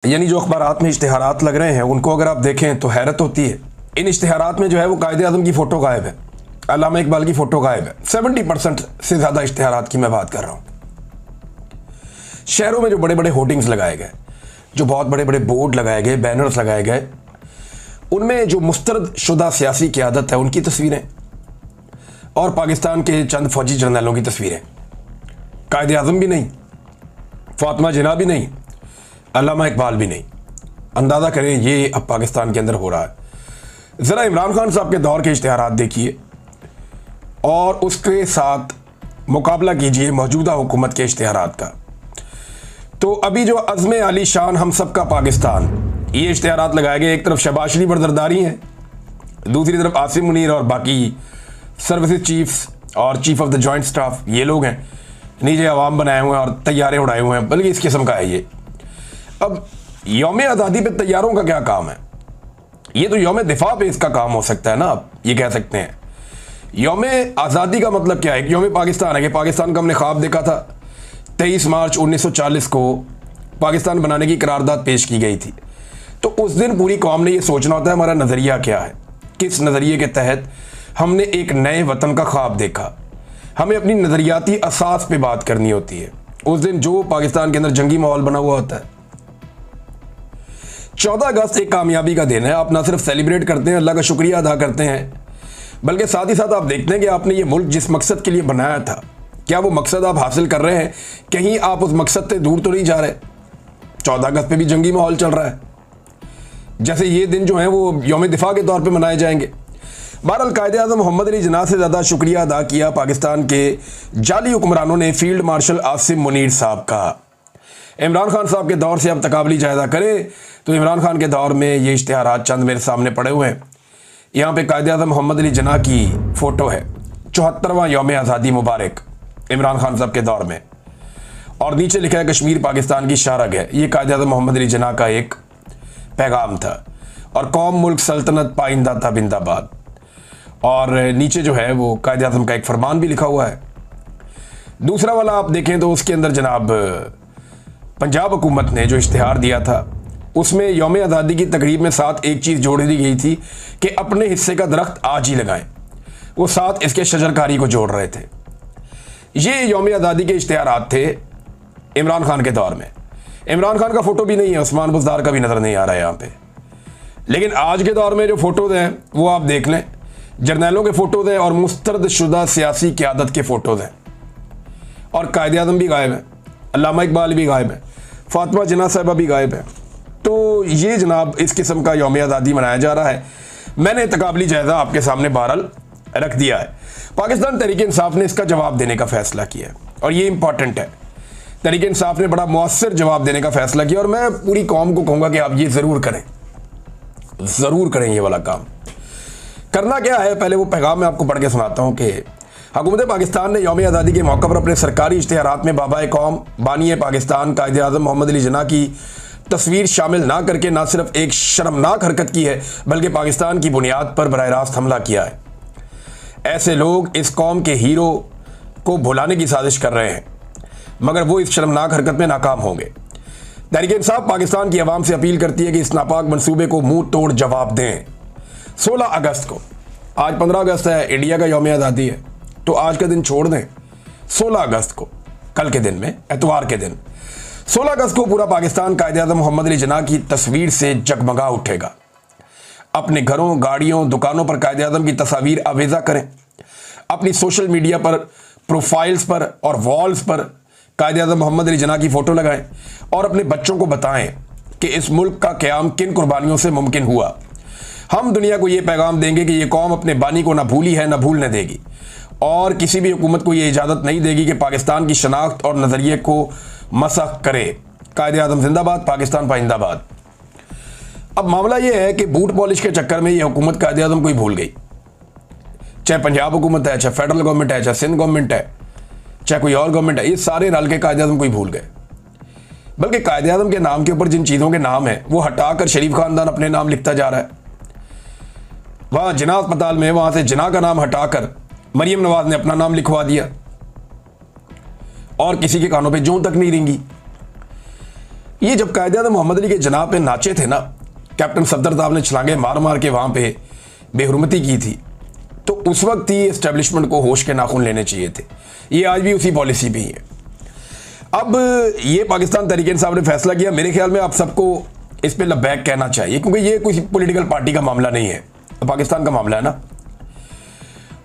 यानी जो अखबारात में इश्तिहारात लग रहे हैं उनको अगर आप देखें तो हैरत होती है। इन इश्तिहारात में जो है वो कायदे आज़म की फ़ोटो गायब है, अल्लामा इकबाल की फ़ोटो गायब है। 70% से ज़्यादा इश्तिहारात की मैं बात कर रहा हूँ। शहरों में जो बड़े बड़े होर्डिंग्स लगाए गए, जो बहुत बड़े बड़े बोर्ड लगाए गए, बैनर्स लगाए गए, उनमें जो मुस्तरद शुदा सियासी क़यादत है उनकी तस्वीरें और पाकिस्तान के चंद फौजी जर्नैलों की तस्वीरें। कायदे आज़म भी नहीं, फातिमा जिन्ना भी नहीं, अल्लामा इकबाल भी नहीं। अंदाज़ा करें ये अब पाकिस्तान के अंदर हो रहा है। ज़रा इमरान खान साहब के दौर के इश्तिहारात देखिए और उसके साथ मुकाबला कीजिए मौजूदा हुकूमत के इश्तिहारात का। तो अभी जो अज़्म आली शान हम सब का पाकिस्तान, ये इश्तिहारात लगाए गए। एक तरफ शहबाज शरीफ और जरदारी हैं, दूसरी तरफ आसिम मुनीर और बाकी सर्विसेज चीफ्स और chief of the joint staff, ये लोग हैं। नीचे अवाम बनाए हुए हैं और तैयारे उड़ाए हुए हैं, बल्कि इस किस्म का है ये। अब यौम आज़ादी पे तैयारों का क्या काम है? ये तो यौम दिफा पे इसका काम हो सकता है ना, आप ये कह सकते हैं। यौम आज़ादी का मतलब क्या है? यौम पाकिस्तान है कि पाकिस्तान का हमने ख्वाब देखा था। 23 मार्च 1940 को पाकिस्तान बनाने की करारदाद पेश की गई थी। तो उस दिन पूरी कौम ने ये सोचना होता है हमारा नज़रिया क्या है, किस नज़रिए के तहत हमने एक नए वतन का ख्वाब देखा। हमें अपनी नज़रियाती असास पे बात करनी होती है। उस दिन जो पाकिस्तान के अंदर जंगी माहौल बना हुआ होता है। 14 अगस्त एक कामयाबी का दिन है। आप ना सिर्फ सेलिब्रेट करते हैं, अल्लाह का शुक्रिया अदा करते हैं, बल्कि साथ ही साथ आप देखते हैं कि आपने ये मुल्क जिस मकसद के लिए बनाया था, क्या वो मकसद आप हासिल कर रहे हैं? कहीं आप उस मकसद से दूर तो नहीं जा रहे? 14 अगस्त पे भी जंगी माहौल चल रहा है, जैसे ये दिन जो है वो यौम दिफा के तौर पे मनाए जाएंगे। बहरहाल कायदे आज़म मोहम्मद अली जिन्ना से ज़्यादा शुक्रिया अदा किया पाकिस्तान के जाली हुक्मरानों ने फील्ड मार्शल आसिम मुनीर साहब का। इमरान खान साहब के दौर से हम तकाबली जायज़ा करें तो इमरान खान के दौर में ये इश्तिहारात चंद मेरे सामने पड़े हुए हैं। यहाँ पे कायदे आज़म मोहम्मद अली जिन्ना की फ़ोटो है, 74वां यौम आज़ादी मुबारक इमरान खान साहब के दौर में, और नीचे लिखा है कश्मीर पाकिस्तान की शारग है। ये कायदे आज़म मोहम्मद अली जिन्ना का एक पैगाम था। और कौम मुल्क सल्तनत पाइंदा था बिंदाबाद, और नीचे जो है वो कायदे आज़म का एक फरमान भी लिखा हुआ है। दूसरा वाला आप देखें तो उसके अंदर जनाब पंजाब हुकूमत ने जो इश्तिहार दिया था उसमें यौम आज़ादी की तकरीब में साथ एक चीज़ जोड़ दी गई थी कि अपने हिस्से का दरख्त आज ही लगाएं। वो साथ इसके शजरकारी को जोड़ रहे थे। ये यौम आज़ादी के इश्तिहारात थे इमरान खान के दौर में। इमरान खान का फ़ोटो भी नहीं है, उस्मान बुज़दार का भी नज़र नहीं आ रहा है यहाँ पे। लेकिन आज के दौर में जो फ़ोटोज़ हैं वो आप देख लें, जर्नैलों के फ़ोटोज़ हैं और मुस्तरद शुदा सियासी क़यादत के फ़ोटोज़ हैं। और कायदे आज़म भी गायब है, अल्लामा इकबाल भी गायब है, फातिमा जिन्ना साहिबा भी गायब है। तो ये जनाब इस किस्म का यौम आज़ादी मनाया जा रहा है। मैंने तकाबली जायज़ा आपके सामने बहरहाल रख दिया है। पाकिस्तान तहरीक इंसाफ ने इसका जवाब देने का फ़ैसला किया है और ये इंपॉर्टेंट है। तहरीक इंसाफ ने बड़ा मुअस्सर जवाब देने का फ़ैसला किया और मैं पूरी कौम को कहूँगा कि आप ये ज़रूर करें, ज़रूर करें ये वाला काम। करना क्या है, पहले वो पैगाम मैं आपको पढ़ के सुनाता हूँ कि हुकूमत पाकिस्तान ने यौम आज़ादी के मौके पर अपने सरकारी इश्तिहारात में बाबा कौम बानी पाकिस्तान कायदे आज़म मोहम्मद अली जिन्ना की तस्वीर शामिल ना करके ना सिर्फ एक शर्मनाक हरकत की है बल्कि पाकिस्तान की बुनियाद पर बराह रास्त हमला किया है। ऐसे लोग इस कौम के हीरो को भुलाने की साजिश कर रहे हैं, मगर वो इस शर्मनाक हरकत में नाकाम होंगे। तहरीक इंसाफ पाकिस्तान की आवाम से अपील करती है कि इस नापाक मनसूबे को मुंह तोड़ जवाब दें। 16 अगस्त को, आज 15 अगस्त है, इंडिया का यौम आज़ादी है, तो आज का दिन छोड़ दें। 16 अगस्त को, कल के दिन में, एतवार के दिन 16 अगस्त को पूरा पाकिस्तान कायदे आज़म मोहम्मद अली जिन्ना की तस्वीर से जगमगा उठेगा। अपने घरों, गाड़ियों, दुकानों पर कायदे आज़म की तस्वीर आवेज़ा करें। अपनी सोशल मीडिया पर, प्रोफाइल्स पर और वॉल्स पर कायदे आज़म मोहम्मद अली जिन्ना की फ़ोटो लगाएं और अपने बच्चों को बताएं कि इस मुल्क का क़याम किन कुर्बानियों से मुमकिन हुआ। हम दुनिया को ये पैगाम देंगे कि ये कौम अपने बानी को ना भूली है, ना भूलने देगी, और किसी भी हुकूमत को ये इजाज़त नहीं देगी कि पाकिस्तान की शनाख्त और नज़रिए को मसख करे। कायदे आज़म जिंदाबाद, पाकिस्तान पाइंदाबाद। अब मामला ये है कि बूट पॉलिश के चक्कर में ये हुकूमत कायदे आज़म को ही भूल गई। चाहे पंजाब हुकूमत है, चाहे फेडरल गवर्नमेंट है, चाहे सिंध गवर्नमेंट है, चाहे कोई और गवर्नमेंट है, ये सारे रल के कायदे आज़म को ही भूल गए। बल्कि कायदे आज़म के नाम के ऊपर जिन चीज़ों के नाम है वो हटाकर शरीफ खानदान अपने नाम लिखता जा रहा है। वहाँ जिन्ना अस्पताल में वहाँ से जिन्ना का नाम हटाकर मरियम नवाज ने अपना नाम लिखवा दिया और किसी के कानों पे जूं तक नहीं रेंगी। ये जब कायदे-आज़म मोहम्मद अली के जनाब पे नाचे थे ना, कैप्टन सफदरदाब ने छलांगे मार मार के वहाँ पे बेहुरमती की थी, तो उस वक्त ही एस्टेब्लिशमेंट को होश के नाखून लेने चाहिए थे। ये आज भी उसी पॉलिसी पे ही है। अब ये पाकिस्तान तहरीक इंसाफ ने फैसला किया, मेरे ख्याल में आप सबको इस पे लबैक कहना चाहिए, क्योंकि ये कोई पॉलिटिकल पार्टी का मामला नहीं है, पाकिस्तान का मामला है ना।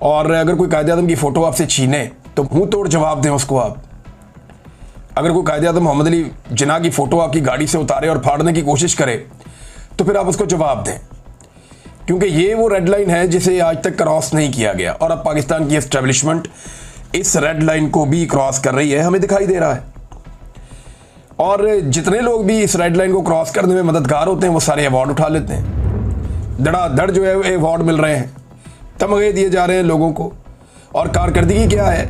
और अगर कोई कायदे-आज़म की फ़ोटो आपसे छीने तो मुंह तोड़ जवाब दें उसको आप। अगर कोई कायदे-आज़म मोहम्मद अली जिन्ना की फ़ोटो आपकी गाड़ी से उतारे और फाड़ने की कोशिश करे तो फिर आप उसको जवाब दें, क्योंकि ये वो रेड लाइन है जिसे आज तक क्रॉस नहीं किया गया। और अब पाकिस्तान की एस्टेब्लिशमेंट इस रेड लाइन को भी क्रॉस कर रही है, हमें दिखाई दे रहा है। और जितने लोग भी इस रेड लाइन को क्रॉस करने में मददगार होते हैं वो सारे अवार्ड उठा लेते हैं। धड़ाधड़ जो है अवार्ड मिल रहे हैं, तमगे दिए जा रहे हैं लोगों को। और कारकर्दगी क्या है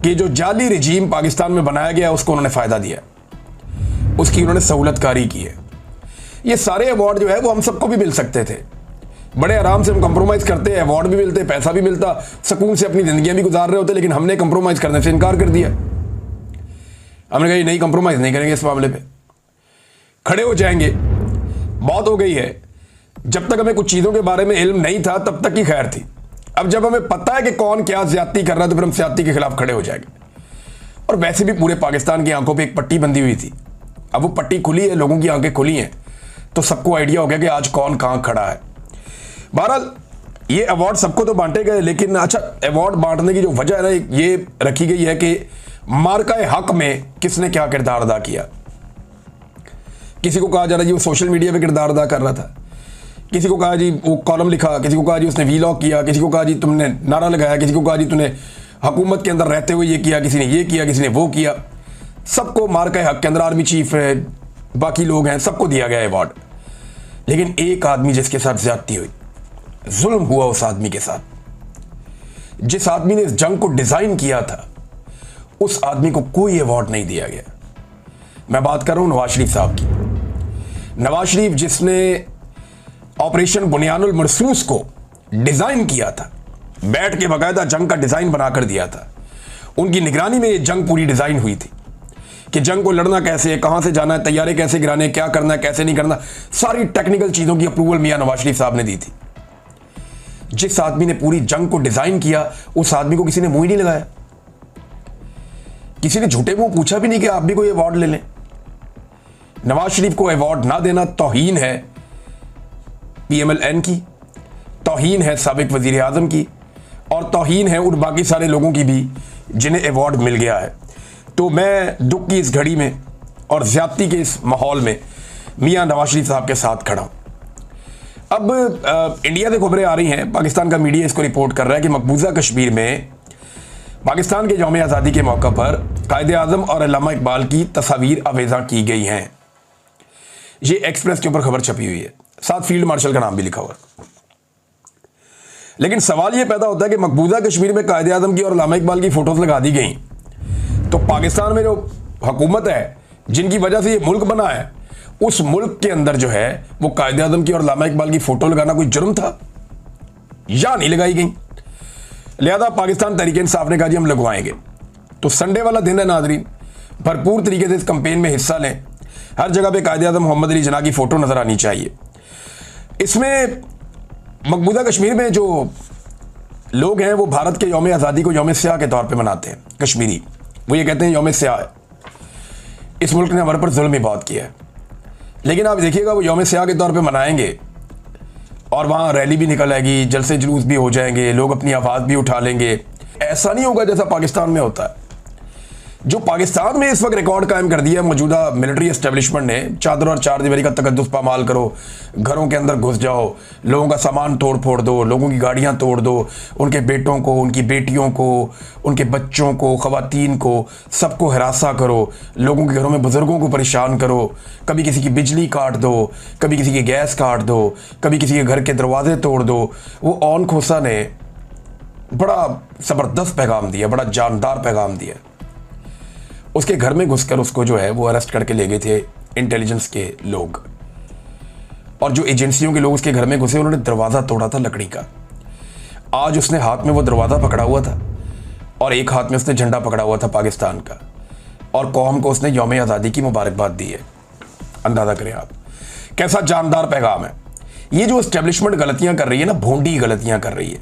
कि जो जाली रजीम पाकिस्तान में बनाया गया उसको उन्होंने फ़ायदा दिया, उसकी उन्होंने सहूलतकारी की है। ये सारे अवार्ड जो है वो हम सबको भी मिल सकते थे, बड़े आराम से हम कंप्रोमाइज़ करते, अवार्ड भी मिलते, पैसा भी मिलता, सुकून से अपनी ज़िंदगियाँ भी गुजार रहे होते, लेकिन हमने कंप्रोमाइज़ करने से इनकार कर दिया। हमने कहा नहीं, कंप्रोमाइज़ नहीं करेंगे इस मामले पे, खड़े हो जाएंगे, बहुत हो गई है। जब तक हमें कुछ चीज़ों के बारे में इल्म नहीं था तब तक की खैर थी। अब जब हमें पता है कि कौन क्या ज्यादती कर रहा है तो फिर हम ज्यादती के खिलाफ खड़े हो जाएंगे। और वैसे भी पूरे पाकिस्तान की आंखों पे एक पट्टी बंधी हुई थी, अब वो पट्टी खुली है, लोगों की आंखें खुली हैं, तो सबको आइडिया हो गया कि आज कौन कहाँ खड़ा है। बहरहाल ये अवार्ड सबको तो बांटे गए, लेकिन अच्छा अवार्ड बांटने की जो वजह है ना ये रखी गई है कि मार्का हक में किसने क्या किरदार अदा किया। किसी को कहा जा रहा है जी वो सोशल मीडिया पे किरदार अदा कर रहा था, किसी को कहा जी वो कॉलम लिखा, किसी को कहा जी उसने वीलॉग किया, किसी को कहा जी तुमने नारा लगाया, किसी को कहा जी तूने हुकूमत के अंदर रहते हुए ये किया, किसी ने ये किया, किसी ने वो किया। सबको मार्का हक के अंदर आर्मी चीफ है, बाकी लोग हैं, सबको दिया गया अवार्ड। लेकिन एक आदमी जिसके साथ ज्यादती हुई, जुल्म हुआ उस आदमी के साथ, जिस आदमी ने इस जंग को डिजाइन किया था, उस आदमी को कोई अवार्ड नहीं दिया गया। मैं बात कर रहा हूं नवाज शरीफ साहब की। नवाज शरीफ जिसने ऑपरेशन बुनियानुल मरसूस को डिजाइन किया था, बैठ के बाकायदा जंग का डिजाइन बनाकर दिया था, उनकी निगरानी में ये जंग पूरी डिजाइन हुई थी कि जंग को लड़ना कैसे है, कहां से जाना है, तैयारे कैसे गिराने, क्या करना है, कैसे नहीं करना, सारी टेक्निकल चीजों की अप्रूवल मियां नवाज शरीफ साहब ने दी थी। जिस आदमी ने पूरी जंग को डिजाइन किया उस आदमी को किसी ने मुंह ही नहीं लगाया, किसी ने झूठे मुंह पूछा भी नहीं कि आप भी कोई अवार्ड ले लें। नवाज शरीफ को अवार्ड ना देना तौहीन है PMLN की, तौहीन है साबिक वजीर आजम की, और तौहीन है उन बाकी सारे लोगों की भी जिन्हें अवार्ड मिल गया है। तो मैं दुख की इस घड़ी में और ज्यादती के इस माहौल में मियां नवाज शरीफ साहब के साथ खड़ा हूं। अब इंडिया से खबरें आ रही हैं, पाकिस्तान का मीडिया इसको रिपोर्ट कर रहा है कि मकबूजा कश्मीर में पाकिस्तान के यौम आज़ादी के मौका पर कायदे आज़म और अल्लामा इकबाल की तस्वीर आवेज़ा की गई हैं। ये एक्सप्रेस के ऊपर खबर छपी हुई है, साथ फील्ड मार्शल का नाम भी लिखा हुआ है। लेकिन सवाल यह पैदा होता है कि मकबूजा कश्मीर में कायदे आज़म की और अल्लामा इकबाल की फोटोज लगा दी गई, तो पाकिस्तान में जो हुकूमत है जिनकी वजह से ये मुल्क बना है, उस मुल्क के अंदर जो है वो कायदे आज़म की और अल्लामा इकबाल की फोटो लगाना कोई जुर्म था या नहीं लगाई गई। लिहाजा पाकिस्तान तहरीक इंसाफ ने कहा जी हम लगवाएंगे। तो संडे वाला दिन है नाजरीन, भरपूर तरीके से इस कंपेन में हिस्सा लें। हर जगह पे कायदे आज़म मोहम्मद अली जिन्ना की फोटो नजर आनी चाहिए। इसमें मकबूजा कश्मीर में जो लोग हैं वो भारत के यौम आज़ादी को यौम स्याह के तौर पे मनाते हैं। कश्मीरी वो ये कहते हैं यौम स्याह है, इस मुल्क ने हमारे पर जुल्म ही बहुत किया है। लेकिन आप देखिएगा वो यौम स्याह के तौर पे मनाएंगे और वहाँ रैली भी निकल आएगी, जलसे जुलूस भी हो जाएंगे, लोग अपनी आवाज़ भी उठा लेंगे। ऐसा नहीं होगा जैसा पाकिस्तान में होता है। जो पाकिस्तान में इस वक्त रिकॉर्ड कायम कर दिया मौजूदा मिलिट्री एस्टेब्लिशमेंट ने, चादर और चार दीवारी का तकद्दुस पामाल करो, घरों के अंदर घुस जाओ, लोगों का सामान तोड़ फोड़ दो, लोगों की गाड़ियां तोड़ दो, उनके बेटों को, उनकी बेटियों को, उनके बच्चों को, ख़वातीन को, सबको हरासा करो, लोगों के घरों में बुजुर्गों को परेशान करो, कभी किसी की बिजली काट दो, कभी किसी की गैस काट दो, कभी किसी के घर के दरवाजे तोड़ दो। वो ओन खोसा ने बड़ा ज़बरदस्त पैगाम दिया, बड़ा जानदार पैगाम दिया। उसके घर में घुसकर उसको जो है वो अरेस्ट करके ले गए थे इंटेलिजेंस के लोग, और जो एजेंसियों के लोग उसके घर में घुसे उन्होंने दरवाज़ा तोड़ा था लकड़ी का। आज उसने हाथ में वो दरवाज़ा पकड़ा हुआ था और एक हाथ में उसने झंडा पकड़ा हुआ था पाकिस्तान का, और कौम को उसने यौम आज़ादी की मुबारकबाद दी है। अंदाजा करें आप, कैसा जानदार पैगाम है। ये जो एस्टेब्लिशमेंट गलतियां कर रही है ना, भोंडी गलतियां कर रही है,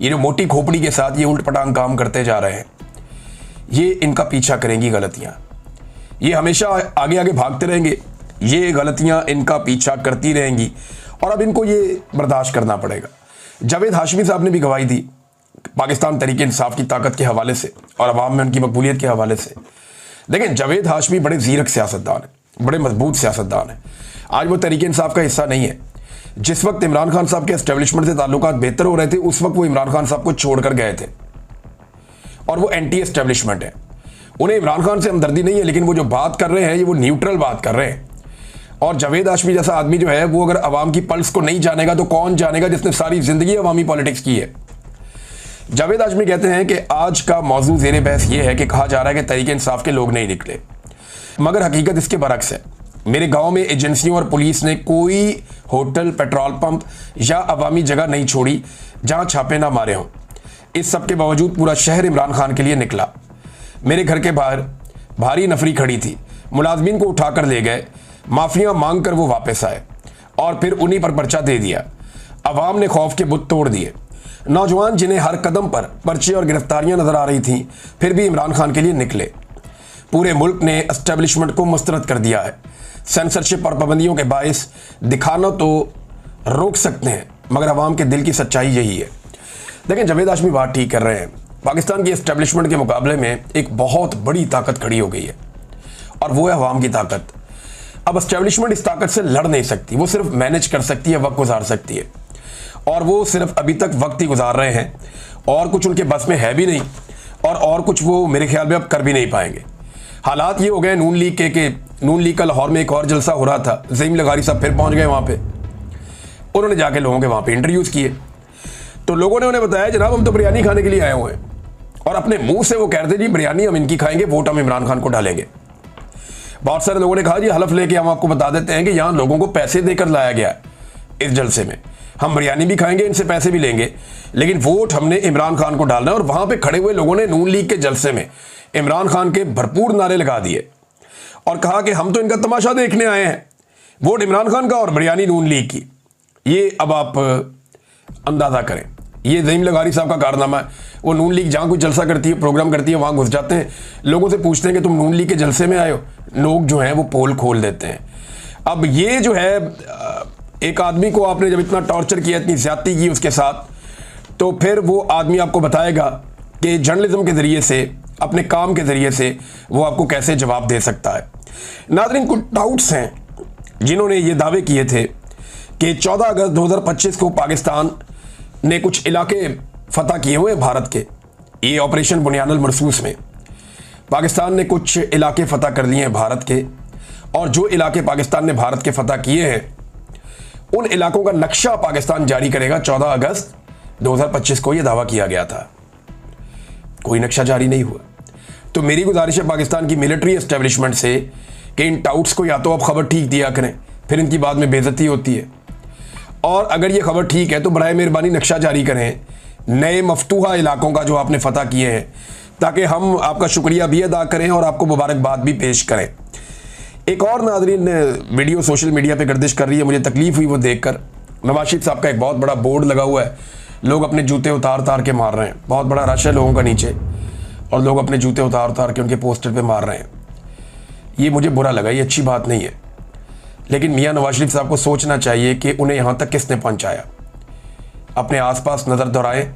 ये जो मोटी खोपड़ी के साथ ये उल्ट पटांग काम करते जा रहे हैं, ये इनका पीछा करेंगी गलतियां। ये हमेशा आगे आगे भागते रहेंगे, ये गलतियां इनका पीछा करती रहेंगी और अब इनको ये बर्दाश्त करना पड़ेगा। जावेद हाशमी साहब ने भी गवाही दी पाकिस्तान तहरीक इंसाफ की ताकत के हवाले से और अवाम में उनकी मकबूलियत के हवाले से। देखें, जावेद हाशमी बड़े ज़ीरक सियासतदान है, बड़े मजबूत सियासतदान है। आज वो तहरीक इंसाफ का हिस्सा नहीं है। जिस वक्त इमरान खान साहब के एस्टेब्लिशमेंट से ताल्लुकात बेहतर हो रहे थे, उस वक्त वो इमरान खान साहब को छोड़कर गए थे और वो एंटी एस्टेब्लिशमेंट है। उन्हें इमरान खान से हमदर्दी नहीं है, लेकिन वो जो बात कर रहे हैं ये वो न्यूट्रल बात कर रहे हैं। और जावेद हाशमी जैसा आदमी जो है वो अगर अवाम की पल्स को नहीं जानेगा तो कौन जानेगा, जिसने सारी जिंदगी अवामी पॉलिटिक्स की है। जावेद हाशमी कहते हैं कि आज का मौजू ज़ेरे बहस ये है कि कहा जा रहा है कि तहरीक इंसाफ के लोग नहीं निकले, मगर हकीकत इसके बरक्स है। मेरे गांव में एजेंसियों और पुलिस ने कोई होटल, पेट्रोल पंप या अवामी जगह नहीं छोड़ी जहां छापे ना मारे हों। इस सब के बावजूद पूरा शहर इमरान खान के लिए निकला। मेरे घर के बाहर भारी नफरी खड़ी थी, मुलाजमीन को उठाकर ले गए, माफिया मांग कर वो वापस आए और फिर उन्हीं पर पर्चा दे दिया। अवाम ने खौफ के बुत तोड़ दिए। नौजवान जिन्हें हर कदम पर पर्चे और गिरफ्तारियां नजर आ रही थीं, फिर भी इमरान खान के लिए निकले। पूरे मुल्क ने एस्टेब्लिशमेंट को मुस्तरद कर दिया है। सेंसरशिप और पाबंदियों के बायस दिखाना तो रोक सकते हैं, मगर अवाम के दिल की सच्चाई यही है। देखें, जावेद हाशमी बात ठीक कर रहे हैं। पाकिस्तान की एस्टेब्लिशमेंट के मुकाबले में एक बहुत बड़ी ताकत खड़ी हो गई है और वो है अवाम की ताकत। अब एस्टेब्लिशमेंट इस ताकत से लड़ नहीं सकती, वो सिर्फ मैनेज कर सकती है, वक्त गुजार सकती है, और वो सिर्फ अभी तक वक्त ही गुजार रहे हैं और कुछ उनके बस में है भी नहीं और कुछ वो मेरे ख्याल में अब कर भी नहीं पाएंगे। हालात ये हो गए नून लीग के नून लीग का लाहौर में एक और जलसा हो रहा था, ज़हीम लगारी साहब फिर पहुंच गए वहाँ पे। उन्होंने जाके लोगों के वहाँ पे इंटरव्यूज़ किए तो लोगों ने उन्हें बताया जनाब हम तो बिरयानी खाने के लिए आए हुए हैं, और अपने मुंह से वो कहते जी बिरयानी हम इनकी खाएंगे, वोट हम इमरान खान को डालेंगे। बहुत सारे लोगों ने कहा जी हलफ लेके हम आपको बता देते हैं कि यहाँ लोगों को पैसे देकर लाया गया इस जलसे में, हम बिरयानी भी खाएंगे, इनसे पैसे भी लेंगे, लेकिन वोट हमने इमरान खान को डालना है। और वहाँ पे खड़े हुए लोगों ने नून लीग के जलसे में इमरान खान के भरपूर नारे लगा दिए और कहा कि हम तो इनका तमाशा देखने आए हैं, वोट इमरान खान का और बिरयानी नून लीग की। ये अब आप अंदाज़ा करें, ये ज़हीम लगारी साहब का कारनामा है। वो नून लीग जहाँ कोई जलसा करती है, प्रोग्राम करती है, वहाँ घुस जाते हैं, लोगों से पूछते हैं कि तुम नून लीग के जलसे में आए हो, लोग जो हैं वो पोल खोल देते हैं। अब ये जो है एक आदमी को आपने जब इतना टॉर्चर किया, इतनी ज़्यादती की उसके साथ, तो फिर वो आदमी आपको बताएगा कि जर्नलिज्म के ज़रिए से, अपने काम के ज़रिए से वो आपको कैसे जवाब दे सकता है। नाज़रीन, कुछ डाउट्स हैं जिन्होंने ये दावे किए थे कि 14 अगस्त 2025 को पाकिस्तान ने कुछ इलाके फतह किए हुए भारत के, ये ऑपरेशन बुनियानुल मरसूस में पाकिस्तान ने कुछ इलाके फतह कर लिए हैं भारत के, और जो इलाके पाकिस्तान ने भारत के फतह किए हैं उन इलाकों का नक्शा पाकिस्तान जारी करेगा। 14 अगस्त 2025 को यह दावा किया गया था, कोई नक्शा जारी नहीं हुआ। तो मेरी गुजारिश है पाकिस्तान की मिलिट्री एस्टेब्लिशमेंट से कि इन टाउट्स को या तो आप खबर ठीक दिया करें, फिर इनकी बाद में बेइज्जती होती है, और अगर ये खबर ठीक है तो बराए मेहरबानी नक्शा जारी करें नए मफतूहा इलाकों का जो आपने फतह किए हैं, ताकि हम आपका शुक्रिया भी अदा करें और आपको मुबारकबाद भी पेश करें। एक और नाज़रीन वीडियो सोशल मीडिया पे गर्दिश कर रही है, मुझे तकलीफ हुई वो देखकर। नवाज शरीफ साहब का एक बहुत बड़ा बोर्ड लगा हुआ है, लोग अपने जूते उतार उतार के मार रहे हैं, बहुत बड़ा रश है लोगों का नीचे, और लोग अपने जूते उतार उतार के उनके पोस्टर पे मार रहे हैं। ये मुझे बुरा लगा, ये अच्छी बात नहीं है, लेकिन मियाँ नवाज शरीफ साहब को सोचना चाहिए कि उन्हें यहाँ तक किसने पहुँचाया। अपने आसपास नज़र दौड़ाएं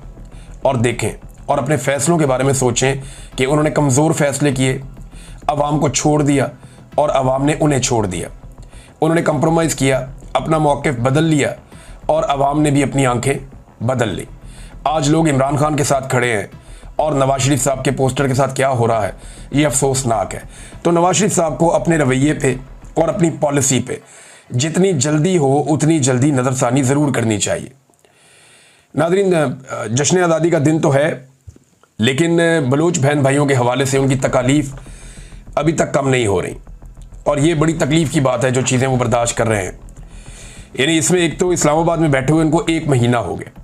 और देखें और अपने फ़ैसलों के बारे में सोचें कि उन्होंने कमज़ोर फ़ैसले किए, आवाम को छोड़ दिया और आवाम ने उन्हें छोड़ दिया। उन्होंने कंप्रोमाइज़ किया, अपना मौक़िफ़ बदल लिया और आवाम ने भी अपनी आंखें बदल ली। आज लोग इमरान खान के साथ खड़े हैं और नवाज शरीफ साहब के पोस्टर के साथ क्या हो रहा है ये अफसोसनाक है। तो नवाज शरीफ साहब को अपने रवैये पे और अपनी पॉलिसी पे जितनी जल्दी हो उतनी जल्दी नज़रसानी ज़रूर करनी चाहिए। नाज़रीन, जश्न आज़ादी का दिन तो है, लेकिन बलूच बहन भाइयों के हवाले से उनकी तकालीफ अभी तक कम नहीं हो रही, और ये बड़ी तकलीफ़ की बात है जो चीज़ें वो बर्दाश्त कर रहे हैं। यानी इसमें एक तो इस्लामाबाद में बैठे हुए उनको 1 महीना हो गया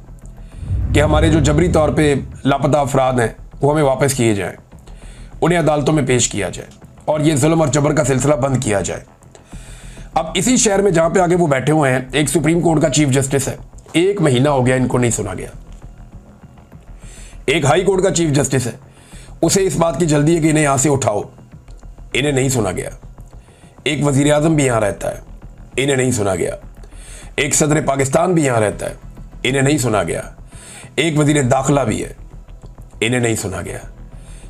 कि हमारे जो जबरी तौर पे लापता अफराद हैं वो हमें वापस किए जाएं, उन्हें अदालतों में पेश किया जाए और ये जुल्म और जबर का सिलसिला बंद किया जाए। अब इसी शहर में जहां पे आगे वो बैठे हुए हैं, एक सुप्रीम कोर्ट का चीफ जस्टिस है, 1 महीना हो गया इनको नहीं सुना गया। एक हाई कोर्ट का चीफ जस्टिस है, उसे इस बात की जल्दी है कि इन्हें यहां से उठाओ, इन्हें नहीं सुना गया। एक वजीर आजम भी यहां रहता है, इन्हें नहीं सुना गया। एक सदर पाकिस्तान भी यहां रहता है, इन्हें नहीं सुना गया। एक वजीर दाखिला भी है, इन्हें नहीं सुना गया।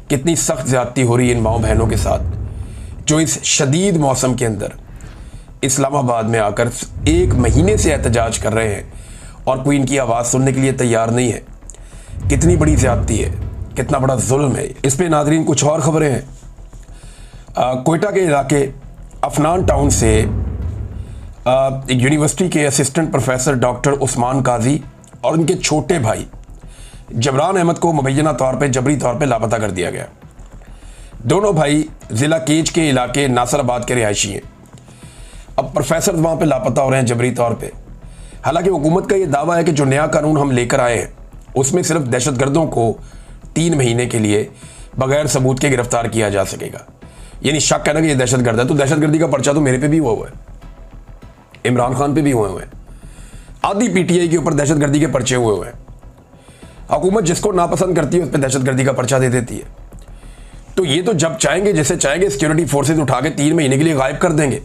कितनी सख्त ज्यादती हो रही है इन माओ बहनों के साथ, जो इस शदीद मौसम के अंदर इस्लामाबाद में आकर 1 महीने से एहतजाज कर रहे हैं और कोई इनकी आवाज़ सुनने के लिए तैयार नहीं है। कितनी बड़ी ज्यादती है, कितना बड़ा जुल्म है। इस पे नाजरीन कुछ और खबरें हैं। कोयटा के इलाके अफनान टाउन से एक यूनिवर्सिटी के असिस्टेंट प्रोफेसर डॉक्टर उस्मान काजी और उनके छोटे भाई जबरान अहमद को मुबैना तौर पे जबरी तौर पे लापता कर दिया गया। दोनों भाई ज़िला केज के इलाके नासराबाद के रिहायशी हैं। अब प्रोफेसर वहाँ पे लापता हो रहे हैं जबरी तौर पे। हालांकि हुकूमत का ये दावा है कि जो नया कानून हम लेकर आए हैं उसमें सिर्फ दहशतगर्दों को 3 महीने के लिए बगैर सबूत के गिरफ्तार किया जा सकेगा। यानी शक है ना कि ये दहशतगर्द है, तो दहशतगर्दी का पर्चा तो मेरे पे भी हुआ है, इमरान खान पे भी हुए हैं, आधी पीटीआई के ऊपर दहशतगर्दी के पर्चे हुए हैं। हुकूमत जिसको नापसंद करती है उस पर दहशतगर्दी का पर्चा दे देती है। तो ये तो जब चाहेंगे, जैसे चाहेंगे, सिक्योरिटी फोर्सेज उठा के 3 महीने के लिए गायब कर देंगे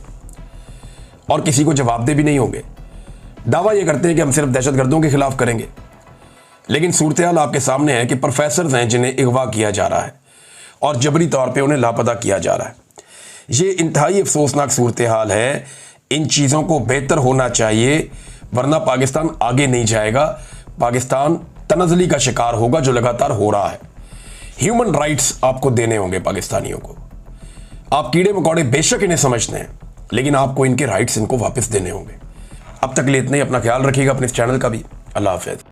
और किसी को जवाबदेह भी नहीं होंगे। दावा ये करते हैं कि हम सिर्फ दहशतगर्दों के खिलाफ करेंगे, लेकिन सूरत हाल आपके सामने है कि प्रोफेसर हैं जिन्हें अगवा किया जा रहा है और जबरी तौर पे उन्हें लापता किया जा रहा है। ये इंतहाई अफसोसनाक सूरत हाल है। इन चीज़ों को बेहतर होना चाहिए, वरना पाकिस्तान आगे नहीं जाएगा। पाकिस्तान तनज़ली का शिकार होगा, जो लगातार हो रहा है। ह्यूमन राइट्स आपको देने होंगे पाकिस्तानियों को। आप कीड़े मकोड़े बेशक इन्हें समझते हैं, लेकिन आपको इनके राइट्स इनको वापस देने होंगे। अब तक के लिए इतना ही। अपना ख्याल रखिएगा, अपने इस चैनल का भी। अल्लाह हाफ़िज़।